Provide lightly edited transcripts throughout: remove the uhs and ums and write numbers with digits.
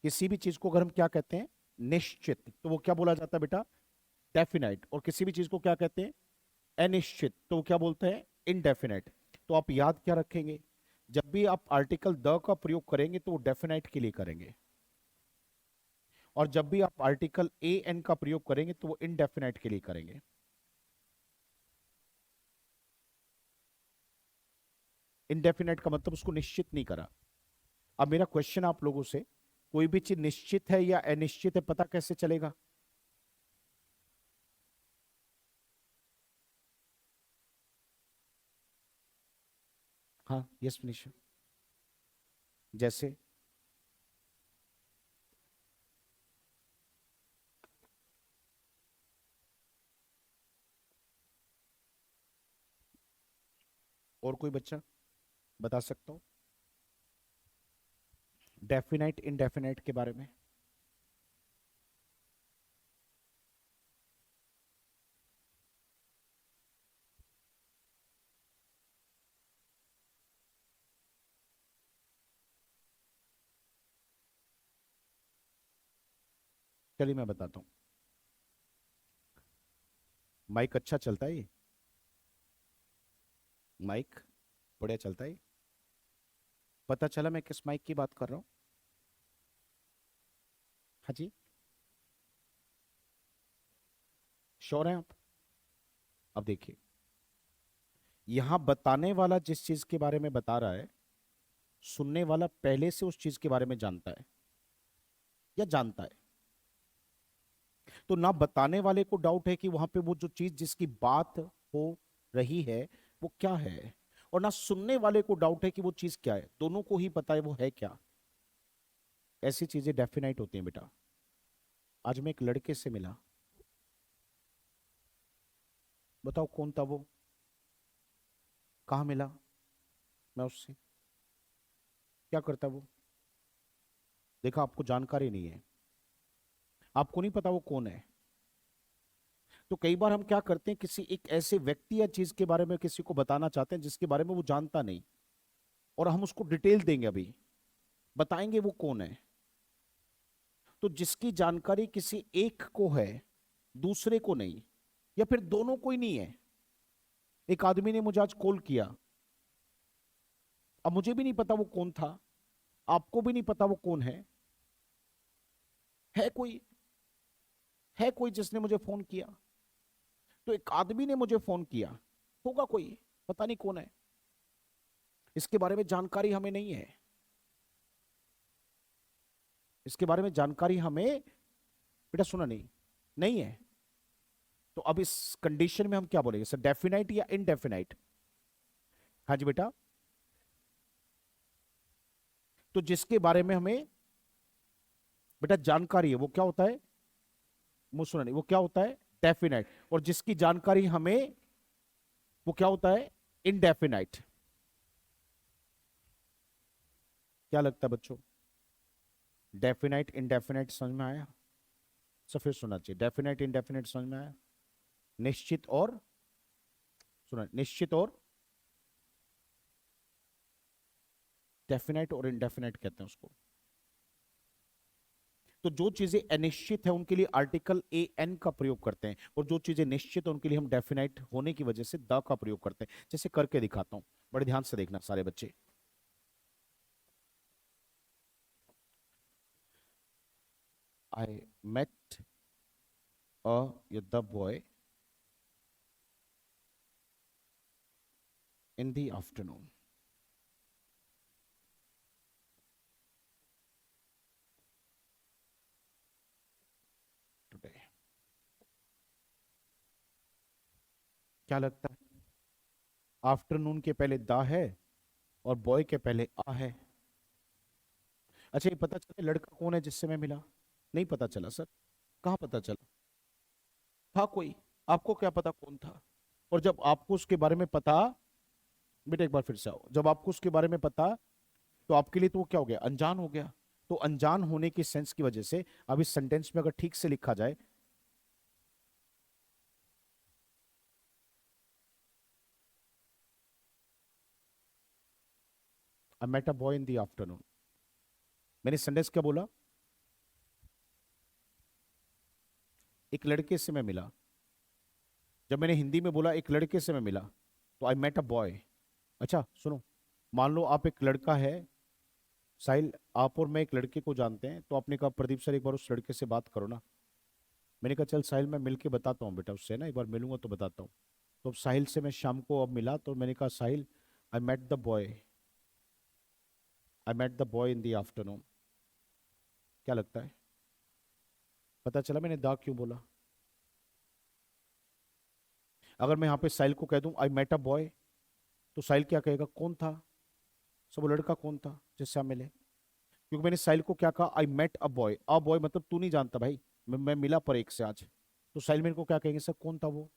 किसी भी चीज को अगर हम क्या कहते हैं, निश्चित, तो वो क्या बोला जाता है बेटा, डेफिनाइट। और किसी भी चीज को क्या कहते हैं, अनिश्चित, तो वो क्या बोलते हैं, इनडेफिनाइट। तो आप याद क्या रखेंगे, जब भी आप आर्टिकल द का प्रयोग करेंगे तो वो डेफिनाइट के लिए करेंगे, और जब भी आप आर्टिकल ए एन का प्रयोग करेंगे तो वो इनडेफिनाइट के लिए करेंगे। इनडेफिनाइट का मतलब उसको निश्चित नहीं करा। अब मेरा क्वेश्चन आप लोगों से, कोई भी चीज निश्चित है या अनिश्चित है पता कैसे चलेगा? हाँ, यस मनीषा। जैसे, और कोई बच्चा बता सकता हो डेफिनाइट इनडेफिनाइट के बारे में? चलिए मैं बताता हूँ। माइक अच्छा चलता है ये? माइक बढ़िया चलता है? पता चला मैं किस माइक की बात कर रहा हूँ? हाँ जी, श्योर हैं आप? अब देखिए, यहां बताने वाला जिस चीज के बारे में बता रहा है, सुनने वाला पहले से उस चीज के बारे में जानता है या जानता है। तो ना बताने वाले को डाउट है कि वहां पे वो जो चीज जिसकी बात हो रही है वो क्या है, और ना सुनने वाले को डाउट है कि वो चीज क्या है, दोनों को ही पता है वो है क्या। ऐसी चीजें डेफिनाइट होती हैं बेटा। आज मैं एक लड़के से मिला, बताओ कौन था वो, कहाँ मिला मैं उससे, क्या करता वो? देखा, आपको जानकारी नहीं है, आपको नहीं पता वो कौन है। तो कई बार हम क्या करते हैं, किसी एक ऐसे व्यक्ति या चीज के बारे में किसी को बताना चाहते हैं जिसके बारे में वो जानता नहीं, और हम उसको डिटेल देंगे, अभी बताएंगे वो कौन है। तो जिसकी जानकारी किसी एक को है, दूसरे को नहीं, या फिर दोनों को ही नहीं है। एक आदमी ने मुझे आज कॉल किया, अब मुझे भी नहीं पता वो कौन था, आपको भी नहीं पता वो कौन है। है कोई, है कोई जिसने मुझे फोन किया? तो एक आदमी ने मुझे फोन किया, होगा कोई, पता नहीं कौन है, इसके बारे में जानकारी हमें नहीं है। इसके बारे में जानकारी हमें, बेटा सुना नहीं, नहीं है। तो अब इस कंडीशन में हम क्या बोलेंगे सर, डेफिनाइट या इनडेफिनाइट? हाँ जी बेटा। तो जिसके बारे में हमें बेटा जानकारी है वो क्या होता है, मुझे सुना नहीं, वो क्या होता है, डेफिनाइट। और जिसकी जानकारी हमें, वो क्या होता है, इनडेफिनाइट। क्या लगता है बच्चों, डेफिनाइट इनडेफिनाइट समझ में आया? सर फिर सुना चाहिए, डेफिनाइट इनडेफिनाइट समझ में आया? निश्चित और, सुना, निश्चित और डेफिनाइट और इनडेफिनाइट कहते हैं उसको। तो जो चीजें अनिश्चित है उनके लिए आर्टिकल ए एन का प्रयोग करते हैं, और जो चीजें निश्चित है उनके लिए हम डेफिनाइट होने की वजह से द का प्रयोग करते हैं। जैसे करके दिखाता हूं, बड़े ध्यान से देखना सारे बच्चे। I met a the boy in the afternoon today. क्या लगता है, आफ्टरनून के पहले द है और बॉय के पहले आ है। अच्छा, ये पता चला लड़का कौन है जिससे मैं मिला? नहीं पता चला सर। कहाँ पता चला? था कोई, आपको क्या पता कौन था? और जब आपको उसके बारे में पता, बेटा एक बार फिर से आओ, जब आपको उसके बारे में पता, तो आपके लिए तो वो क्या हो गया, अनजान हो गया। तो अनजान होने की सेंस की वजह से अब इस सेंटेंस में अगर ठीक से लिखा जाए, I met a boy in the afternoon, मैंने सेंटेंस क्या बोला, एक लड़के से मैं मिला। जब मैंने हिंदी में बोला एक लड़के से मैं मिला, तो आई मेट अ बॉय। अच्छा सुनो, मान लो आप एक लड़का है साहिल, आप और मैं एक लड़के को जानते हैं, तो आपने कहा प्रदीप सर एक बार उस लड़के से बात करो ना। मैंने कहा चल साहिल मैं मिल के बताता हूँ बेटा उससे ना, एक बार मिलूंगा तो बताता हूँ। तो अब साहिल से मैं शाम को अब मिला, तो मैंने कहा Sahil I met the boy, I met the boy in the afternoon. क्या लगता है? पता चला मैंने दा क्यों बोला? अगर मैं यहाँ पे साहिल को कह दूं आई मेट अ बॉय, तो साहिल क्या कहेगा, कौन था? सब वो लड़का कौन था जिससे आप मिले? क्योंकि मैंने साहिल को क्या कहा, आई मेट अ बॉय मतलब तू नहीं जानता भाई, मैं मिला पर एक से आज। तो साहिल मेरे को क्या कहेंगे, सर कौन था वो?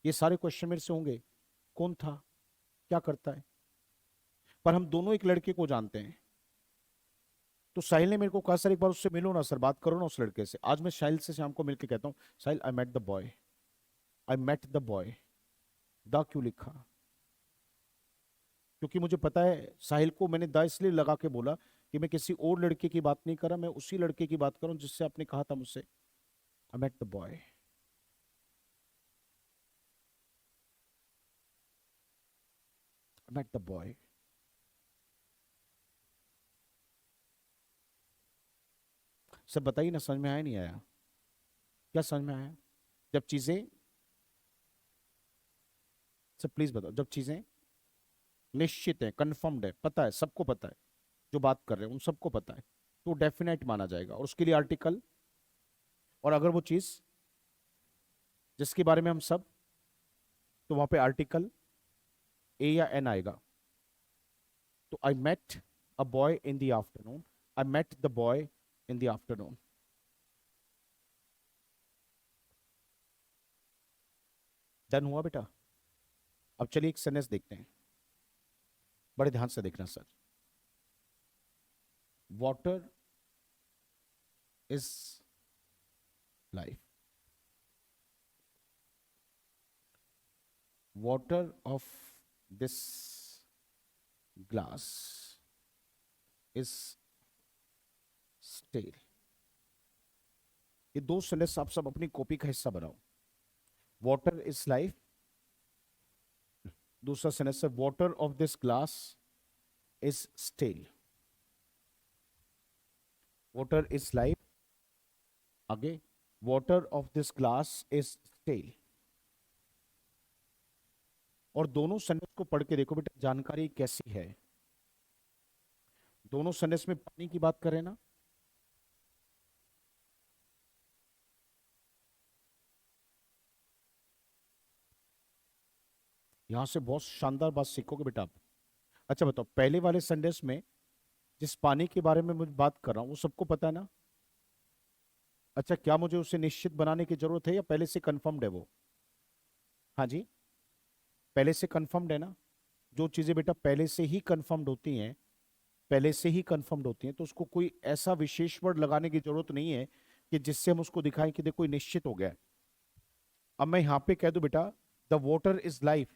ये सारे क्वेश्चन मेरे से होंगे, कौन था, क्या करता है। पर हम दोनों एक लड़के को जानते हैं। तो साहिल ने मेरे को कहा सर एक बार उससे मिलो ना सर, बात करो ना उस लड़के से। आज मैं साहिल से शाम को मिलकर कहता हूँ Sahil I met the boy, I met the boy. The क्यों लिखा? क्योंकि मुझे पता है साहिल को मैंने द इसलिए लगा के बोला कि मैं किसी और लड़के की बात नहीं कर रहा, मैं उसी लड़के की बात कर रहा हूं जिससे आपने कहा था मुझसे I met the boy. I met the boy. सब बताइए ना, समझ में आया नहीं आया? क्या समझ में आया? जब चीजें, सब प्लीज बताओ, जब चीजें निश्चित है, कंफर्म्ड है, पता है, सबको पता है, जो बात कर रहे हैं उन सबको पता है, तो डेफिनेट माना जाएगा और उसके लिए आर्टिकल। और अगर वो चीज जिसके बारे में हम सब, तो वहां पे आर्टिकल ए या एन आएगा। तो I met a boy in the afternoon, I met the boy in the afternoon. Done हुआ बेटा? अब चलिए एक सेंटेंस देखते हैं, बड़े ध्यान से देखना sir. Water is life, water of this glass is stale। ये दो सेंटेंस आप सब अपनी कॉपी का हिस्सा बनाओ। वाटर इज लाइफ, दूसरा सेंटेंस है water of this glass is stale. Water is life, आगे water of this glass is stale. और दोनों सेंटेंस को पढ़ के देखो बेटा जानकारी कैसी है। दोनों सेंटेंस में पानी की बात करें ना, यहां से बहुत शानदार बात सीखोगे बेटा आप। अच्छा बताओ, पहले वाले सेंटेंस में जिस पानी के बारे में मैं बात कर रहा हूं वो सबको पता है ना? अच्छा, क्या मुझे उसे निश्चित बनाने की जरूरत है या पहले से कंफर्म्ड है वो? हाँ जी, पहले से कंफर्म्ड है ना? जो चीजें बेटा पहले से ही कंफर्म्ड होती हैं, पहले से ही कंफर्म्ड होती हैं, तो उसको कोई ऐसा विशेष वर्ड लगाने की जरूरत नहीं है कि जिससे हम उसको दिखाएं कि देखो ये निश्चित हो गया है। अब मैं यहां पे कह दूं बेटा the water is life,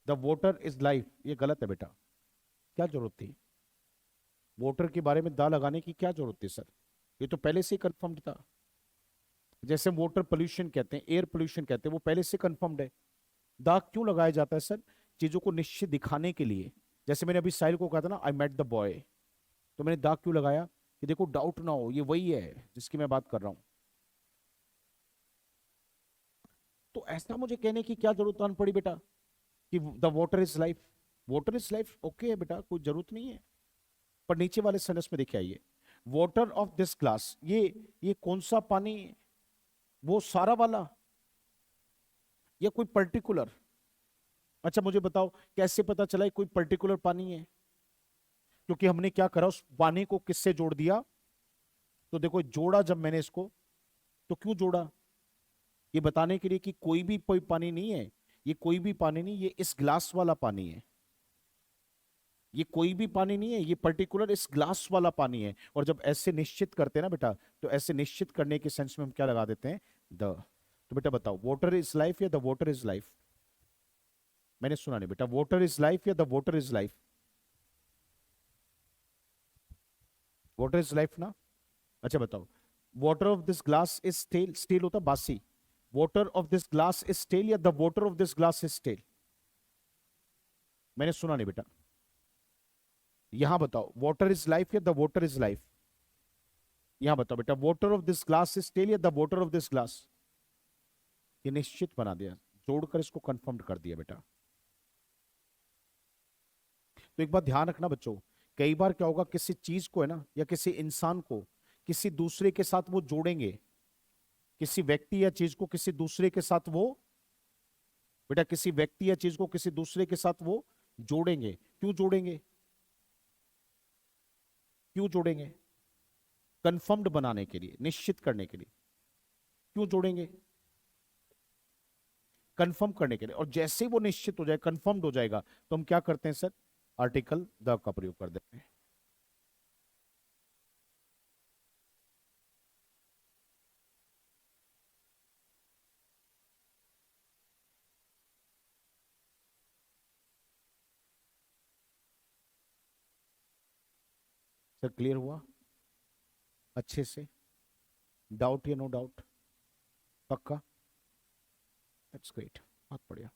the water is life, ये गलत है बेटा। क्या जरूरत थी वॉटर के बारे में दा लगाने की? क्या जरूरत थी सर? ये तो पहले से ही कंफर्म्ड था। जैसे वाटर पोल्यूशन कहते हैं, एयर पोल्यूशन कहते हैं, वो पहले से कंफर्म्ड है। दाग क्यों लगाया जाता है सर? चीजों को निश्चित दिखाने के लिए। जैसे मैंने अभी साहिल को कहा था ना आई मेट द बॉय, तो मैंने दाग क्यों लगाया कि देखो डाउट ना हो ये वही है जिसकी मैं बात कर रहा हूं। तो ऐसा मुझे कहने की क्या जरूरत आन पड़ी बेटा कि the water is life? Water is life okay है बेटा, कोई जरूरत नहीं है। पर नीचे वाले सेंटेंस में देखिए आइए, वाटर ऑफ दिस ग्लास, ये कौन सा पानी? वो सारा वाला या कोई पर्टिकुलर? अच्छा मुझे बताओ कैसे पता चला ये कोई पर्टिकुलर पानी है? क्योंकि हमने क्या करा, उस पानी को किससे जोड़ दिया? तो देखो जोड़ा जब मैंने इसको, तो क्यों जोड़ा? ये बताने के लिए कि कोई पानी नहीं है, ये कोई भी पानी नहीं, ये इस ग्लास वाला पानी है। ये कोई भी पानी नहीं है, ये पर्टिकुलर इस ग्लास वाला पानी है। और जब ऐसे निश्चित करते हैं ना बेटा, तो ऐसे निश्चित करने के सेंस में हम क्या लगा देते हैं, द। तो बेटा बताओ वाटर इज लाइफ या द वाटर इज लाइफ? मैंने सुना नहीं बेटा, वाटर इज लाइफ या the water is life? Water is life ना? अच्छा बताओ, water of this glass is stale, stale होता बासी, water of this glass is stale या the water of this glass is stale? मैंने सुना नहीं बेटा, यहां बताओ, वाटर इज लाइफ या द वाटर इज लाइफ? यहां बताओ बेटा, water of this glass is stale या the water of this glass? ये निश्चित बना दिया, जोड़कर इसको कंफर्म कर दिया बेटा। तो एक बात ध्यान रखना बच्चों, कई बार क्या होगा, किसी चीज को है ना या किसी इंसान को किसी दूसरे के साथ वो जोड़ेंगे, किसी व्यक्ति या चीज को किसी दूसरे के साथ वो, बेटा किसी व्यक्ति या चीज को किसी दूसरे के साथ वो जोड़ेंगे। क्यों जोड़ेंगे? क्यों जोड़ेंगे? कंफर्म्ड बनाने के लिए, निश्चित करने के लिए। क्यों जोड़ेंगे? कंफर्म करने के लिए। और जैसे वो निश्चित हो जाए, कंफर्म्ड हो जाएगा, तो हम क्या करते हैं सर? आर्टिकल द का प्रयोग कर देते हैं। सर क्लियर हुआ अच्छे से? डाउट या नो डाउट? पक्का? दैट्स ग्रेट, बहुत बढ़िया।